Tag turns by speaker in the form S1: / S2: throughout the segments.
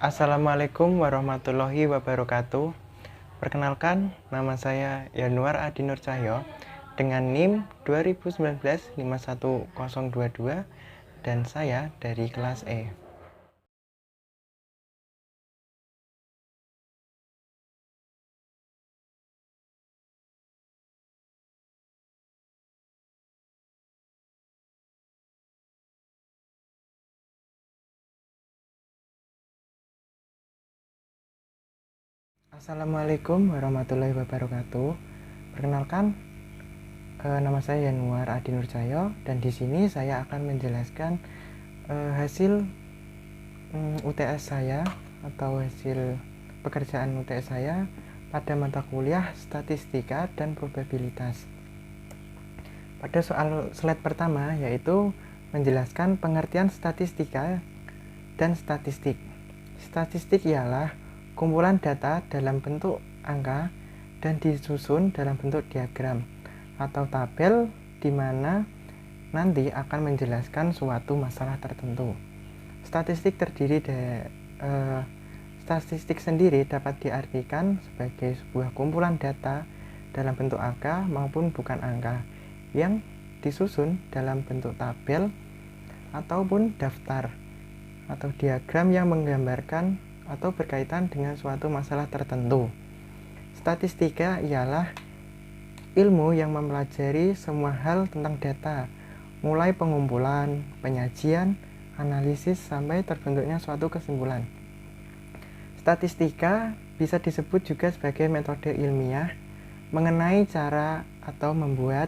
S1: Assalamualaikum warahmatullahi wabarakatuh. Perkenalkan, nama saya Yanuar Adi Nur Cahyo dengan NIM 2019-51022 dan saya dari kelas E. Assalamualaikum warahmatullahi wabarakatuh. Perkenalkan, nama saya Yanuar Adi Nur Cahyo dan di sini saya akan menjelaskan hasil UTS saya atau hasil pekerjaan UTS saya pada mata kuliah statistika dan probabilitas. Pada soal slide pertama yaitu menjelaskan pengertian statistika dan statistik. Statistik ialah kumpulan data dalam bentuk angka dan disusun dalam bentuk diagram atau tabel di mana nanti akan menjelaskan suatu masalah tertentu. Statistik sendiri dapat diartikan sebagai sebuah kumpulan data dalam bentuk angka maupun bukan angka yang disusun dalam bentuk tabel ataupun daftar atau diagram yang menggambarkan atau berkaitan dengan suatu masalah tertentu. Statistika ialah ilmu yang mempelajari semua hal tentang data, mulai pengumpulan, penyajian, analisis, sampai terbentuknya suatu kesimpulan. Statistika bisa disebut juga sebagai metode ilmiah mengenai cara atau membuat,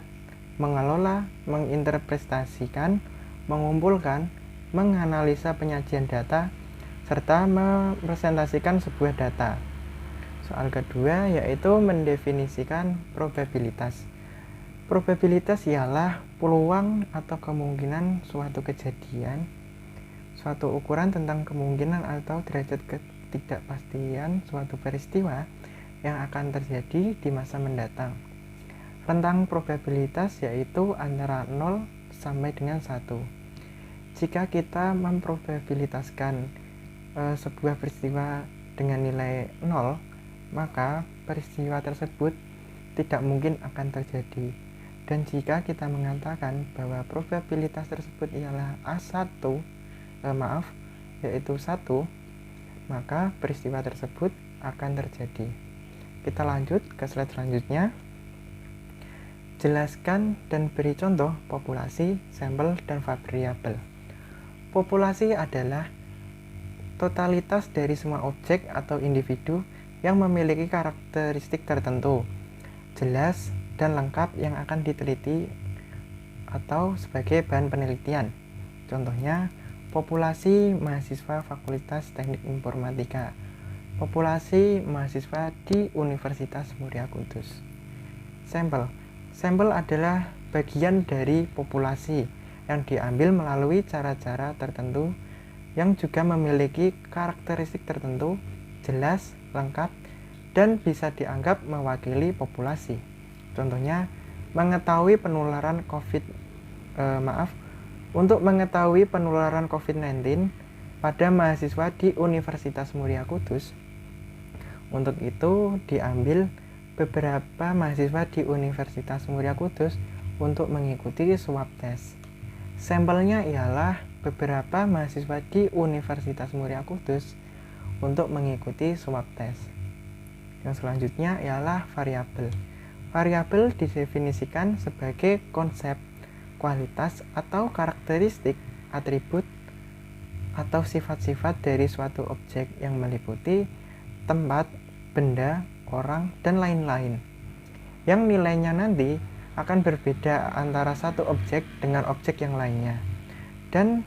S1: mengelola, menginterpretasikan, mengumpulkan, menganalisa penyajian data, serta merepresentasikan sebuah data. Soal kedua yaitu mendefinisikan probabilitas. Probabilitas ialah peluang atau kemungkinan suatu kejadian, suatu ukuran tentang kemungkinan atau derajat ketidakpastian suatu peristiwa yang akan terjadi di masa mendatang. Rentang probabilitas yaitu antara 0 sampai dengan 1. Jika kita memprobabilitaskan sebuah peristiwa dengan nilai 0, maka peristiwa tersebut tidak mungkin akan terjadi. Dan jika kita mengatakan bahwa probabilitas tersebut ialah yaitu 1, maka peristiwa tersebut akan terjadi. Kita lanjut ke slide selanjutnya. Jelaskan dan beri contoh populasi, sampel, dan variabel. Populasi adalah totalitas dari semua objek atau individu yang memiliki karakteristik tertentu, jelas dan lengkap yang akan diteliti atau sebagai bahan penelitian. Contohnya, populasi mahasiswa Fakultas Teknik Informatika, populasi mahasiswa di Universitas Muria Kudus. Sampel adalah bagian dari populasi yang diambil melalui cara-cara tertentu yang juga memiliki karakteristik tertentu, jelas, lengkap, dan bisa dianggap mewakili populasi. Contohnya, untuk mengetahui penularan COVID-19 pada mahasiswa di Universitas Muria Kudus. Untuk itu, diambil beberapa mahasiswa di Universitas Muria Kudus untuk mengikuti swab test. Sampelnya ialah beberapa mahasiswa di Universitas Muria Kudus untuk mengikuti swab test. Yang selanjutnya ialah variabel. Variabel didefinisikan sebagai konsep, kualitas atau karakteristik, atribut atau sifat-sifat dari suatu objek yang meliputi tempat, benda, orang, dan lain-lain. Yang nilainya nanti akan berbeda antara satu objek dengan objek yang lainnya. Dan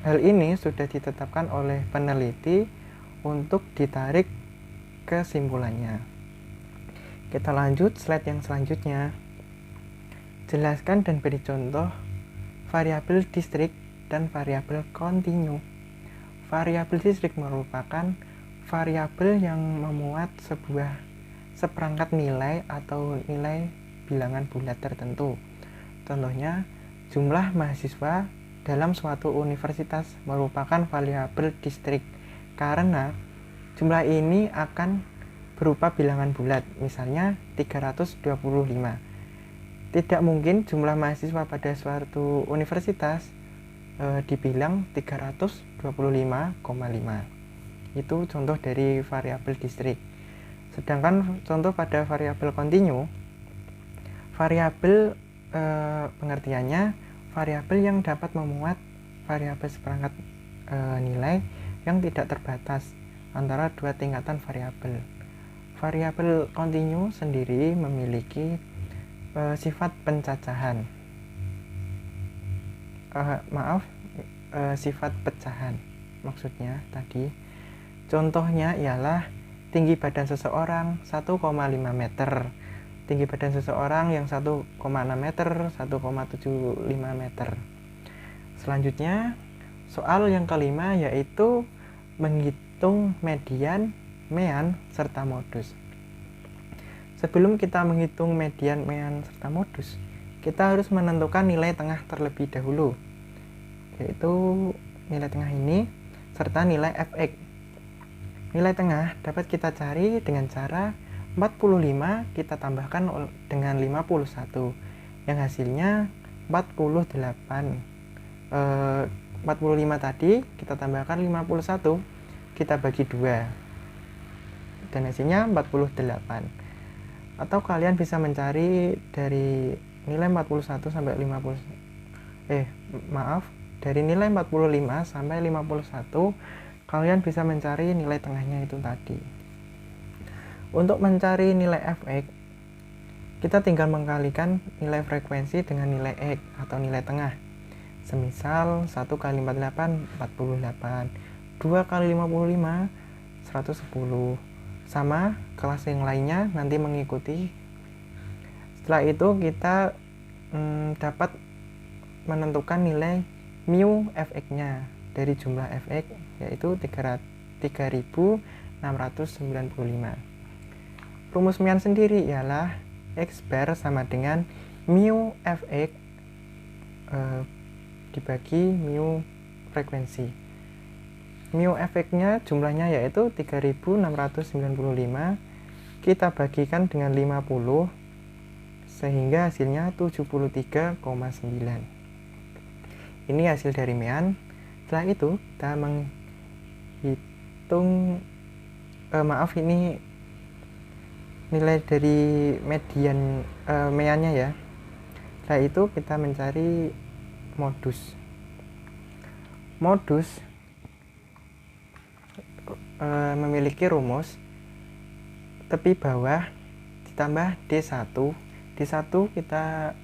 S1: hal ini sudah ditetapkan oleh peneliti untuk ditarik kesimpulannya. Kita lanjut slide yang selanjutnya. Jelaskan dan beri contoh variabel distrik dan variabel kontinu. Variabel distrik merupakan variabel yang memuat seperangkat nilai atau nilai bilangan bulat tertentu. Contohnya, jumlah mahasiswa dalam suatu universitas merupakan variabel distrik karena jumlah ini akan berupa bilangan bulat, misalnya 325. Tidak mungkin jumlah mahasiswa pada suatu universitas dibilang 325,5. Itu contoh dari variabel distrik. Sedangkan contoh pada variabel kontinu, variabel pengertiannya variabel yang dapat memuat variabel seperangkat nilai yang tidak terbatas antara dua tingkatan variabel. Variabel kontinu sendiri memiliki sifat pencacahan. Sifat pecahan maksudnya tadi. Contohnya ialah tinggi badan seseorang 1,5 meter, tinggi badan seseorang yang 1,6 meter, 1,75 meter. Selanjutnya, soal yang kelima yaitu menghitung median, mean, serta modus. Sebelum kita menghitung median, mean, serta modus, kita harus menentukan nilai tengah terlebih dahulu, yaitu nilai tengah ini serta nilai fx. Nilai tengah dapat kita cari dengan cara 45 kita tambahkan dengan 51 yang hasilnya 48. 45 tadi kita tambahkan 51, kita bagi 2 dan hasilnya 48. Atau kalian bisa mencari dari nilai 41 sampai 50 dari nilai 45 sampai 51 kalian bisa mencari nilai tengahnya itu tadi. Untuk mencari nilai fx, kita tinggal mengkalikan nilai frekuensi dengan nilai x atau nilai tengah. Semisal 1 kali 48, 48, 2 kali 55, 110. Sama, kelas yang lainnya nanti mengikuti. Setelah itu kita dapat menentukan nilai mu fx-nya dari jumlah fx, yaitu 3695. Rumus mean sendiri ialah x bar sama dengan mu fx dibagi mu frekuensi. Mu fx-nya jumlahnya yaitu 3695, kita bagikan dengan 50 sehingga hasilnya 73,9. Ini hasil dari mean. Setelah itu kita menghitung ini nilai dari median meannya ya. Setelah itu kita mencari modus. Modus memiliki rumus tepi bawah ditambah D1. D1 kita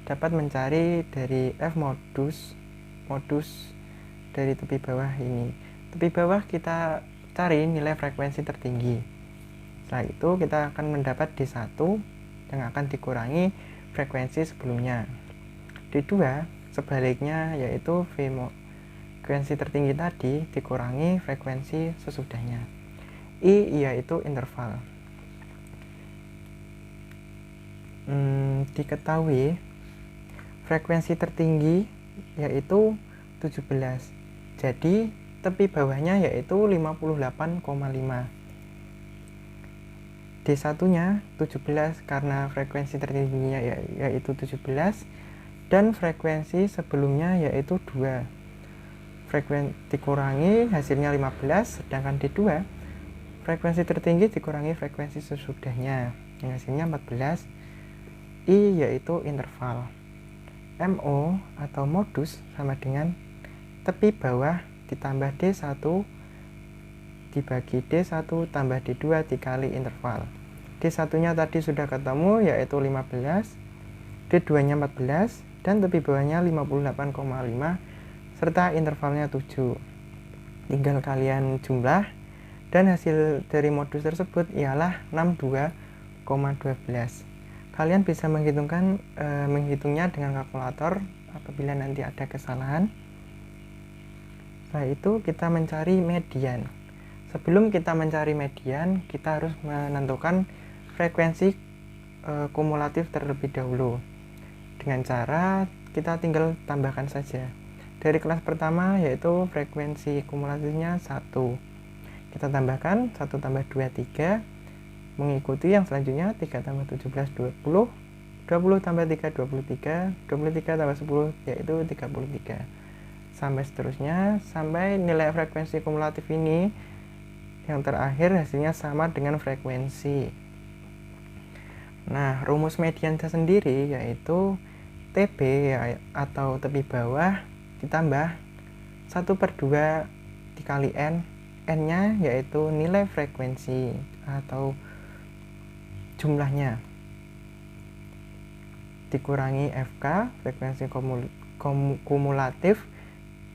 S1: dapat mencari dari F modus dari tepi bawah ini. Tepi bawah kita cari nilai frekuensi tertinggi. Setelah itu kita akan mendapat D1 yang akan dikurangi frekuensi sebelumnya. D2 sebaliknya, yaitu frekuensi tertinggi tadi dikurangi frekuensi sesudahnya. I yaitu interval. Diketahui frekuensi tertinggi yaitu 17. Jadi tepi bawahnya yaitu 58,5. D1-nya 17 karena frekuensi tertingginya yaitu 17 dan frekuensi sebelumnya yaitu 2. Frekuensi dikurangi hasilnya 15, sedangkan D2 frekuensi tertinggi dikurangi frekuensi sesudahnya yang hasilnya 14. I yaitu interval. MO atau modus sama dengan tepi bawah ditambah D1 dibagi D1 tambah D2 dikali interval. D1 nya tadi sudah ketemu yaitu 15, D2 nya 14 dan tepi bawahnya 58,5 serta intervalnya 7. Tinggal kalian jumlah dan hasil dari modus tersebut ialah 62,12. Kalian bisa menghitungnya dengan kalkulator apabila nanti ada kesalahan. Setelah itu kita mencari median. Sebelum kita mencari median, kita harus menentukan frekuensi kumulatif terlebih dahulu. Dengan cara kita tinggal tambahkan saja. Dari kelas pertama yaitu frekuensi kumulatifnya 1. Kita tambahkan 1 tambah 2 3, mengikuti yang selanjutnya 3 tambah 17 20, 20 tambah 3 23, 23 tambah 10 yaitu 33, sampai seterusnya sampai nilai frekuensi kumulatif ini yang terakhir hasilnya sama dengan frekuensi. Nah, rumus median sendiri yaitu TB atau tepi bawah ditambah 1/2 dikali N. N-nya yaitu nilai frekuensi atau jumlahnya, dikurangi FK, frekuensi kumulatif,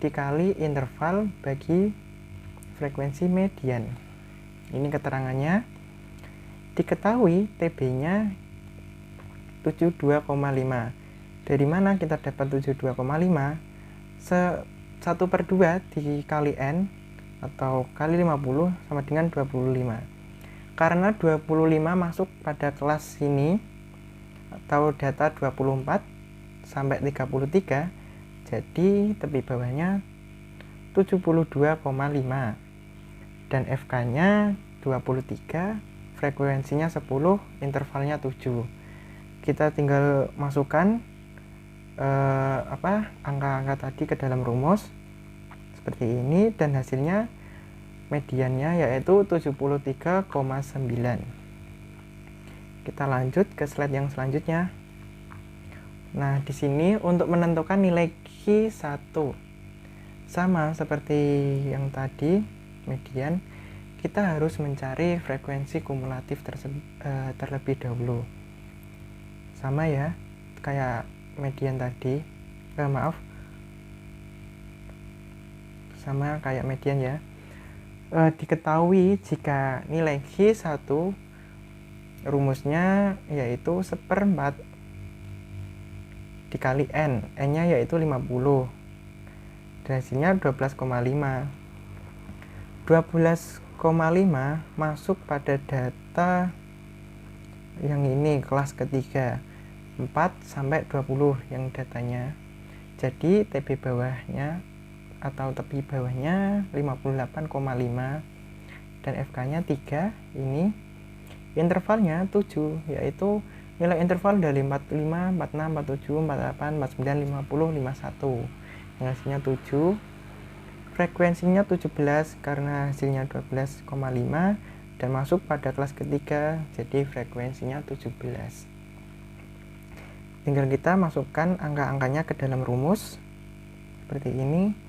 S1: dikali interval bagi frekuensi median. Ini keterangannya. Diketahui TB-nya 72,5. Dari mana kita dapat 72,5? 1/2 dikali N atau kali 50 sama dengan 25. Karena 25 masuk pada kelas ini atau data 24 sampai 33, jadi tepi bawahnya 72,5 dan FK-nya 23, frekuensinya 10, intervalnya 7. Kita tinggal masukkan angka-angka tadi ke dalam rumus seperti ini dan hasilnya mediannya yaitu 73,9. Kita lanjut ke slide yang selanjutnya. Nah, di sini untuk menentukan nilai Q1 sama seperti yang tadi median, kita harus mencari frekuensi kumulatif terlebih dahulu. Sama ya, kayak median tadi, sama kayak median ya. Diketahui jika nilai Q1 rumusnya yaitu 1/4 dikali N, N-nya yaitu 50, dan hasilnya 12,5. 12,5 masuk pada data yang ini, kelas ketiga, 4 sampai 20 yang datanya. Jadi TB bawahnya atau tepi bawahnya 58,5 dan FK-nya 3. Ini intervalnya 7, yaitu nilai interval dari 45, 46, 47, 48, 49, 50, 51. Yang hasilnya 7. Frekuensinya 17 karena hasilnya 12,5 dan masuk pada kelas ketiga, jadi frekuensinya 17. Tinggal kita masukkan angka-angkanya ke dalam rumus seperti ini.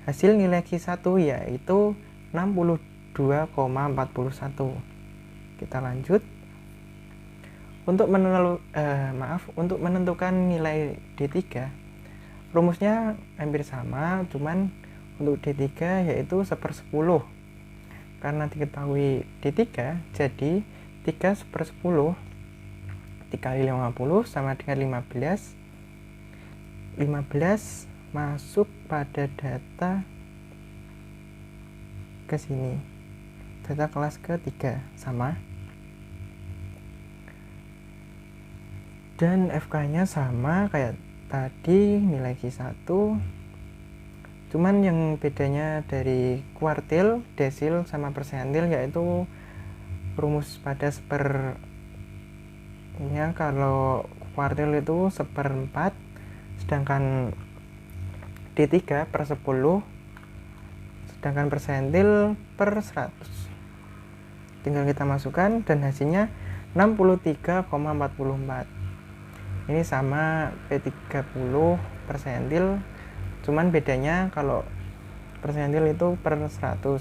S1: Hasil nilai Q1 yaitu 62,41. Kita lanjut. Untuk menentukan nilai D3, rumusnya hampir sama, cuman untuk D3 yaitu 1/10. Karena diketahui D3, jadi 3/10 dikali 50 sama dengan 15. 15 masuk pada data ke sini, data kelas ketiga, sama, dan FK-nya sama kayak tadi, nilai Q1, cuman yang bedanya dari kuartil, desil, sama persentil yaitu rumus pada sepernya. Kalau kuartil itu 1/4, sedangkan D3 per 10, sedangkan persentil per 100. Tinggal kita masukkan dan hasilnya 63,44. Ini sama P30 persentil, cuman bedanya kalau persentil itu per 100.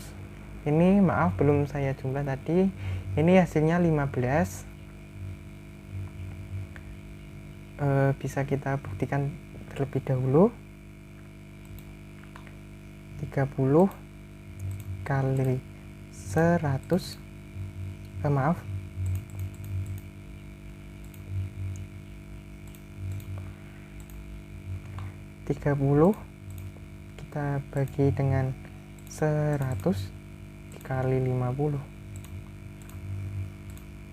S1: Ini maaf belum saya jumlah tadi, ini hasilnya 15. Bisa kita buktikan terlebih dahulu. 30 kali 100 30 kita bagi dengan 100 dikali 50.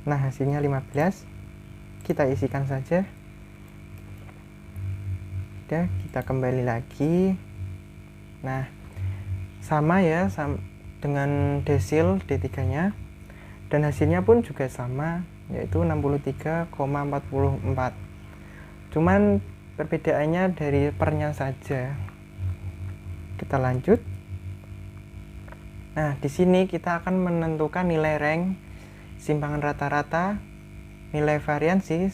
S1: Nah, hasilnya 15. Kita isikan saja. Udah, kita kembali lagi. Nah, sama ya, dengan desil D3 nya, dan hasilnya pun juga sama, yaitu 63,44. Cuman perbedaannya dari pernya saja. Kita lanjut. Nah, di sini kita akan menentukan nilai rank, simpangan rata-rata, nilai variasi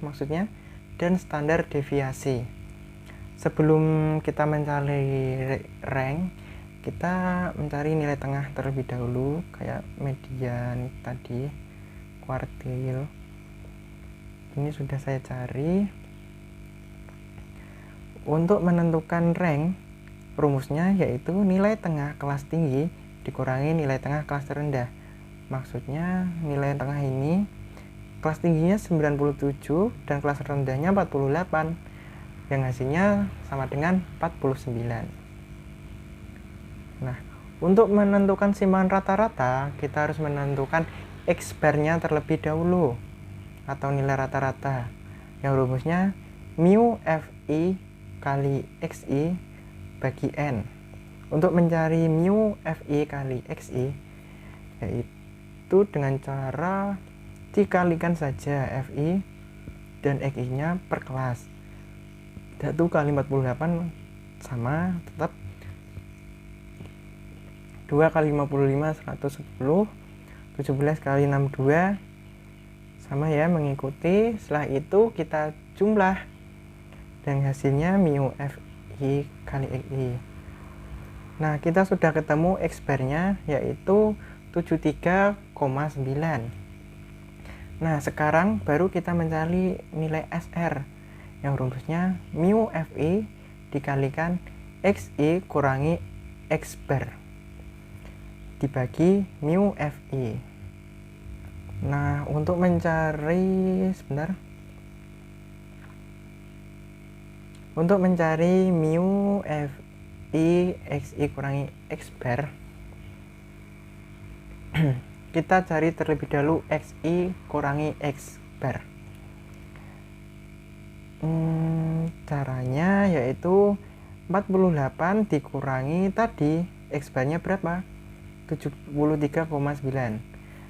S1: maksudnya, dan standar deviasi. Sebelum kita mencari rank, kita mencari nilai tengah terlebih dahulu, kayak median tadi, kuartil. Ini sudah saya cari. Untuk menentukan rank, rumusnya yaitu nilai tengah kelas tinggi dikurangi nilai tengah kelas terendah. Maksudnya nilai tengah ini kelas tingginya 97 dan kelas rendahnya 48, yang hasilnya sama dengan 49. Nah, untuk menentukan simpangan rata-rata, kita harus menentukan X-bar-nya terlebih dahulu, atau nilai rata-rata, yang rumusnya mu Fi kali Xi bagi N. Untuk mencari mu Fi kali Xi, yaitu dengan cara dikalikan saja Fi dan Xi nya per kelas. 1 kali 48 sama tetap 2 kali 55 110, 17 kali 62 sama ya, mengikuti. Setelah itu kita jumlah dan hasilnya mu Fi kali Xi. Nah, kita sudah ketemu X-bar-nya yaitu 73,9. Nah, sekarang baru kita mencari nilai SR, yang rumusnya mu Fi dikalikan Xi kurangi X-bar dibagi mu Fi. Nah, untuk mencari mu Fi Xi kurangi X-bar, kita cari terlebih dahulu Xi kurangi X-bar. Caranya yaitu 48 dikurangi tadi X-bar-nya berapa? 73,9,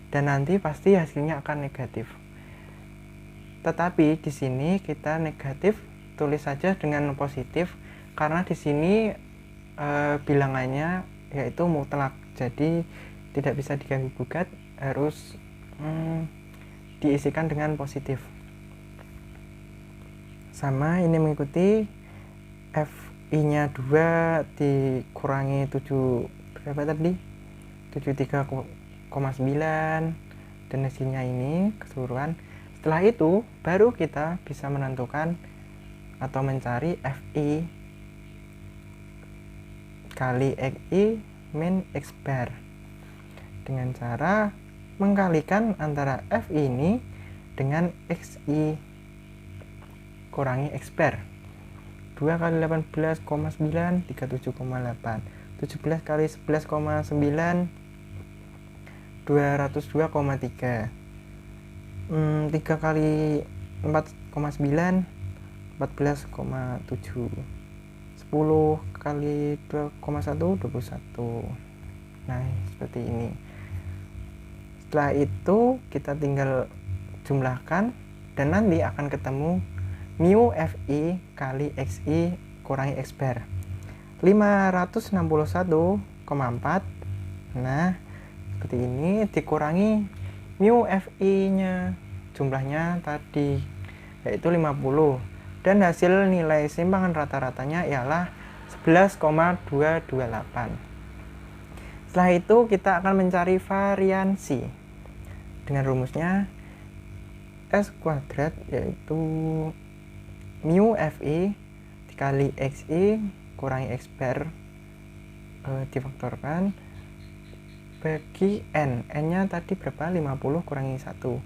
S1: dan nanti pasti hasilnya akan negatif. Tetapi di sini kita negatif tulis saja dengan positif, karena di sini bilangannya yaitu mutlak, jadi tidak bisa diganggu gugat, harus diisikan dengan positif. Sama, ini mengikuti Fi nya 2 dikurangi 7 berapa tadi? 73,9, dan hasilnya ini keseluruhan. Setelah itu baru kita bisa menentukan atau mencari Fi kali Xi min X-bar dengan cara mengkalikan antara Fi ini dengan Xi kurangi X-bar. 2 kali 18,9 37,8, 17 kali 11,9 202,3, 3 kali 4,9 14,7, 10 kali 2,1 21. Nah, seperti ini. Setelah itu kita tinggal jumlahkan dan nanti akan ketemu mu Fi kali Xi kurangi X-bar 561,4. Nah, seperti ini, dikurangi mu Fi nya jumlahnya tadi yaitu 50, dan hasil nilai simpangan rata-ratanya ialah 11,228. Setelah itu kita akan mencari variansi dengan rumusnya S kuadrat, yaitu mu Fi dikali Xi kurangi X-bar difaktorkan bagi N. N-nya tadi berapa? 50 kurangi 1.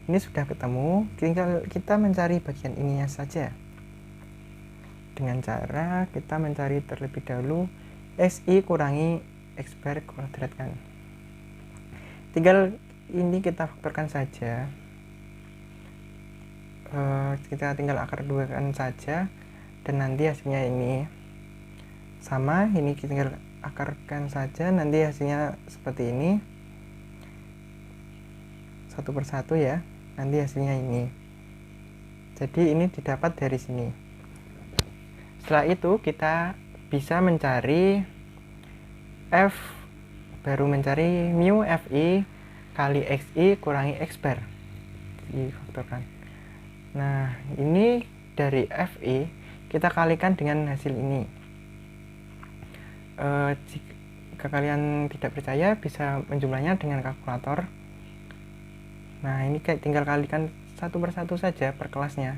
S1: Ini sudah ketemu, tinggal kita mencari bagian ininya saja. Dengan cara kita mencari terlebih dahulu Xi kurangi X-bar kuadrat kan. Tinggal ini kita faktorkan saja. Kita tinggal akar 2 kan saja, dan nanti hasilnya ini sama, ini tinggal akarkan saja, nanti hasilnya seperti ini satu persatu ya, nanti hasilnya ini. Jadi ini didapat dari sini. Setelah itu kita bisa mencari F, baru mencari mu Fi kali Xi kurangi X bar, difaktorkan. Nah, ini dari Fi kita kalikan dengan hasil ini. Jika kalian tidak percaya, bisa menjumlahnya dengan kalkulator. Nah, ini tinggal kalikan satu persatu saja per kelasnya.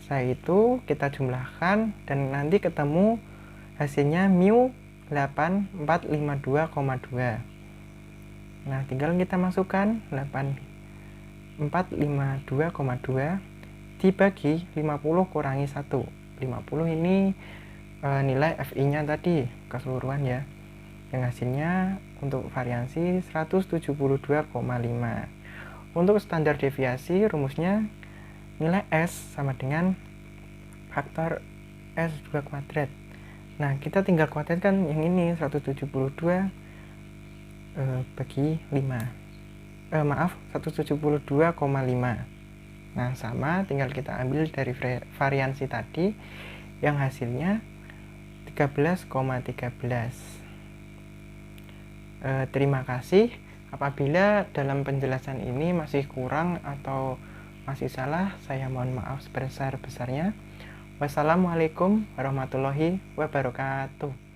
S1: Setelah itu kita jumlahkan dan nanti ketemu hasilnya mu 8452,2. Nah, tinggal kita masukkan 8452,2 dibagi 50 kurangi 1. 50 ini nilai Fi-nya tadi keseluruhan ya. Yang hasilnya untuk variansi 172,5. Untuk standar deviasi rumusnya nilai S sama dengan faktor S2 kuadrat. Nah, kita tinggal kuadratkan yang ini 172 bagi 5. 172,5. Nah, sama, tinggal kita ambil dari variansi tadi yang hasilnya 13,13. Terima kasih. Apabila dalam penjelasan ini masih kurang atau masih salah, saya mohon maaf sebesar-besarnya. Wassalamualaikum warahmatullahi wabarakatuh.